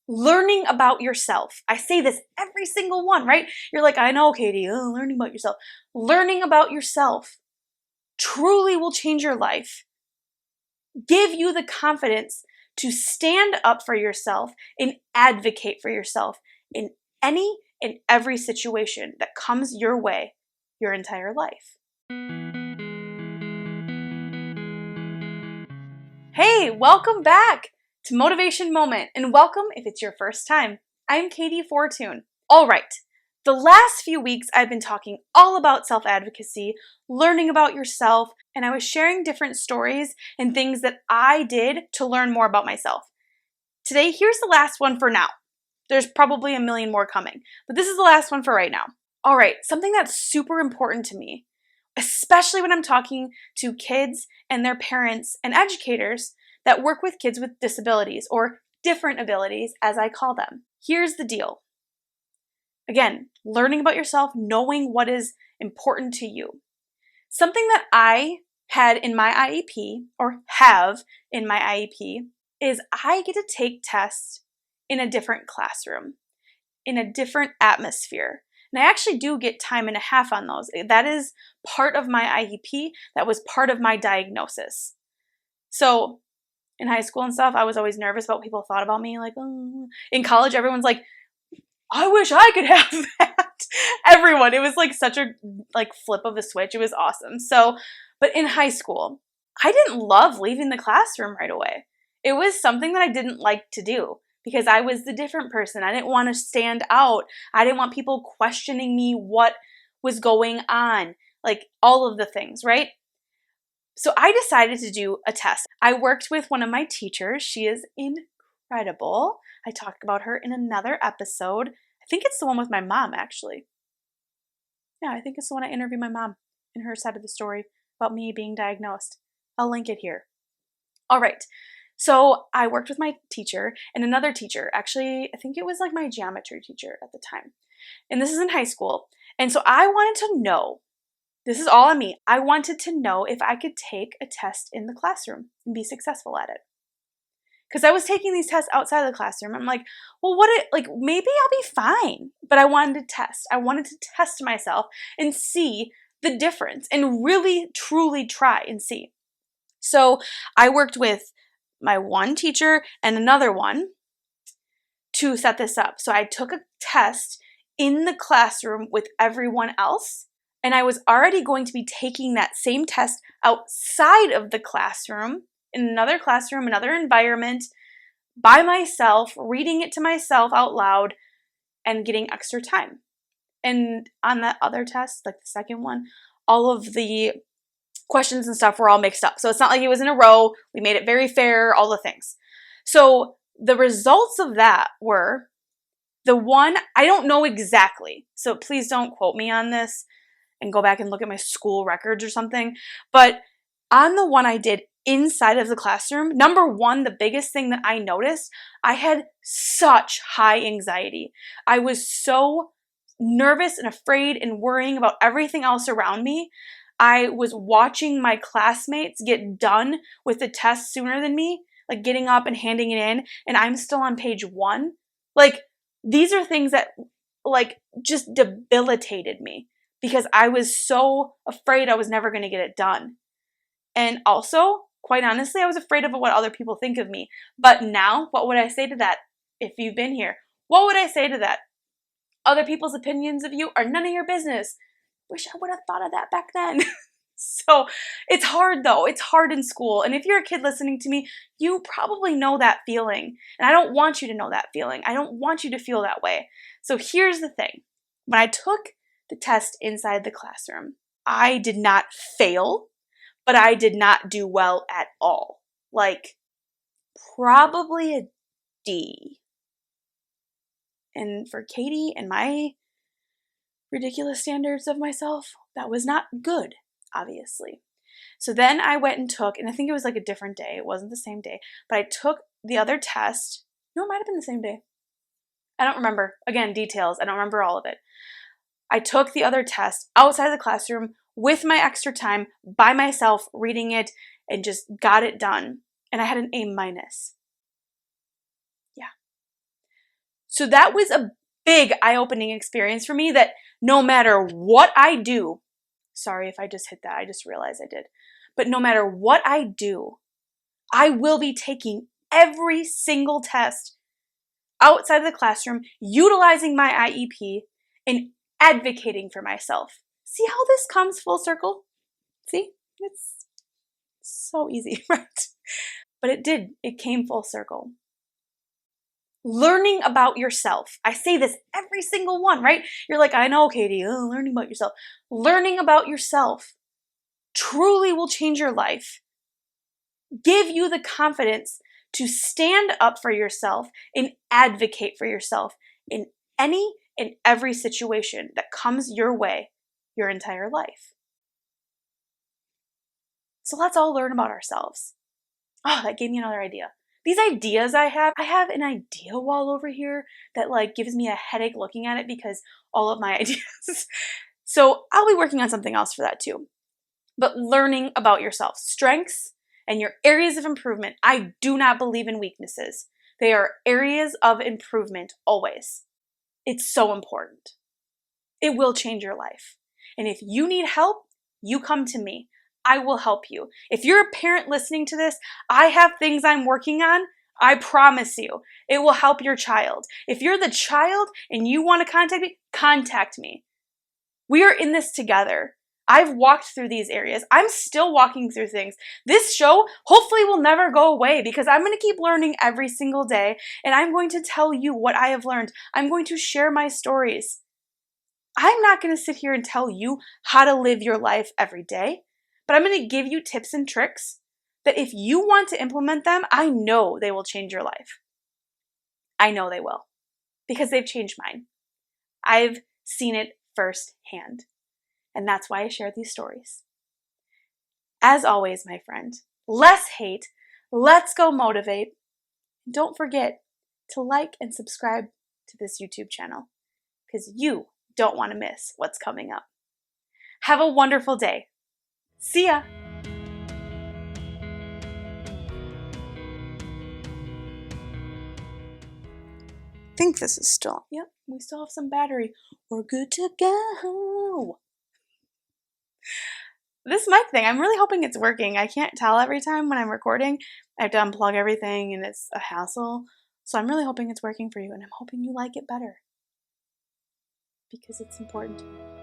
Learning about yourself. I say this every single one, right? You're like, I know, Katie, learning about yourself. Learning about yourself truly will change your life, give you the confidence to stand up for yourself and advocate for yourself in any and every situation that comes your way your entire life. Hey, welcome back to Motivation Moment, and welcome if it's your first time. I'm Katie Fortune. All right, the last few weeks I've been talking all about self-advocacy, learning about yourself, and I was sharing different stories and things that I did to learn more about myself. Today, here's the last one for now. There's probably a million more coming, but this is the last one for right now. All right, something that's super important to me, especially when I'm talking to kids and their parents and educators that work with kids with disabilities or different abilities, as I call them. Here's the deal. Again, learning about yourself, knowing what is important to you. Something that I had in my IEP, or have in my IEP, is I get to take tests in a different classroom, in a different atmosphere. And I actually do get time and a half on those. That is part of my IEP. That was part of my diagnosis. So in high school and stuff, I was always nervous about what people thought about me. Like, oh. In college, everyone's like, I wish I could have that. Everyone. It was like such a flip of the switch. It was awesome. So, but in high school, I didn't love leaving the classroom right away. It was something that I didn't like to do because I was the different person. I didn't want to stand out. I didn't want people questioning me what was going on, like all of the things, right? So I decided to do a test. I worked with one of my teachers. She is incredible. I talked about her in another episode. I think it's the one with my mom, actually. Yeah, I think it's the one I interviewed my mom in her side of the story about me being diagnosed. I'll link it here. All right. So I worked with my teacher and another teacher. Actually, I think it was like my geometry teacher at the time. And this is in high school. And so I wanted to know, this is all on me. I wanted to know if I could take a test in the classroom and be successful at it. Because I was taking these tests outside of the classroom. I'm like, well, maybe I'll be fine. But I wanted to test. I wanted to test myself and see the difference and really, truly try and see. So I worked with my one teacher and another one to set this up. So I took a test in the classroom with everyone else. And I was already going to be taking that same test outside of the classroom, in another classroom, another environment, by myself, reading it to myself out loud, and getting extra time. And on that other test, like the second one, all of the questions and stuff were all mixed up. So it's not like it was in a row. We made it very fair, all the things. So the results of that were the one, I don't know exactly, so please don't quote me on this and go back and look at my school records or something. But on the one I did inside of the classroom, number one, the biggest thing that I noticed, I had such high anxiety. I was so nervous and afraid and worrying about everything else around me. I was watching my classmates get done with the test sooner than me, like getting up and handing it in, and I'm still on page 1. Like, these are things that just debilitated me because I was so afraid I was never going to get it done. And also, quite honestly, I was afraid of what other people think of me. But now, what would I say to that? If you've been here, what would I say to that? Other people's opinions of you are none of your business. Wish I would have thought of that back then. So it's hard though. It's hard in school. And if you're a kid listening to me, you probably know that feeling. And I don't want you to know that feeling. I don't want you to feel that way. So here's the thing. When I took the test inside the classroom, I did not fail, but I did not do well at all. Like, probably a D. And for Katie and my ridiculous standards of myself, that was not good, obviously. So then I went and took, and I think it was like a different day. It wasn't the same day, but I took the other test. No, it might have been the same day. I don't remember. Again, details. I don't remember all of it. I took the other test outside of the classroom with my extra time by myself, reading it, and just got it done. And I had an A-. Yeah. So that was a big eye-opening experience for me, that no matter what I do, sorry if I just hit that, I just realized I did, but no matter what I do, I will be taking every single test outside of the classroom, utilizing my IEP, and advocating for myself. See how this comes full circle? See? It's so easy, right? But it did. It came full circle. Learning about yourself. I say this every single one, right? You're like, I know, Katie, learning about yourself. Learning about yourself truly will change your life, give you the confidence to stand up for yourself and advocate for yourself in any and every situation that comes your way your entire life. So let's all learn about ourselves. Oh, that gave me another idea. These ideas I have an idea wall over here that like gives me a headache looking at it because all of my ideas. So I'll be working on something else for that too. But learning about yourself, strengths and your areas of improvement. I do not believe in weaknesses. They are areas of improvement always. It's so important. It will change your life. And if you need help, you come to me. I will help you. If you're a parent listening to this, I have things I'm working on. I promise you, it will help your child. If you're the child and you want to contact me. We are in this together. I've walked through these areas. I'm still walking through things. This show hopefully will never go away because I'm going to keep learning every single day, and I'm going to tell you what I have learned. I'm going to share my stories. I'm not going to sit here and tell you how to live your life every day, but I'm going to give you tips and tricks that if you want to implement them, I know they will change your life. I know they will because they've changed mine. I've seen it firsthand, and that's why I share these stories. As always, my friend, less hate, let's go motivate. Don't forget to like and subscribe to this YouTube channel because you don't want to miss what's coming up. Have a wonderful day. See ya. Think this is still, yep, we still have some battery. We're good to go. This mic thing, I'm really hoping it's working. I can't tell every time when I'm recording. I have to unplug everything and it's a hassle. So I'm really hoping it's working for you, and I'm hoping you like it better because it's important to me.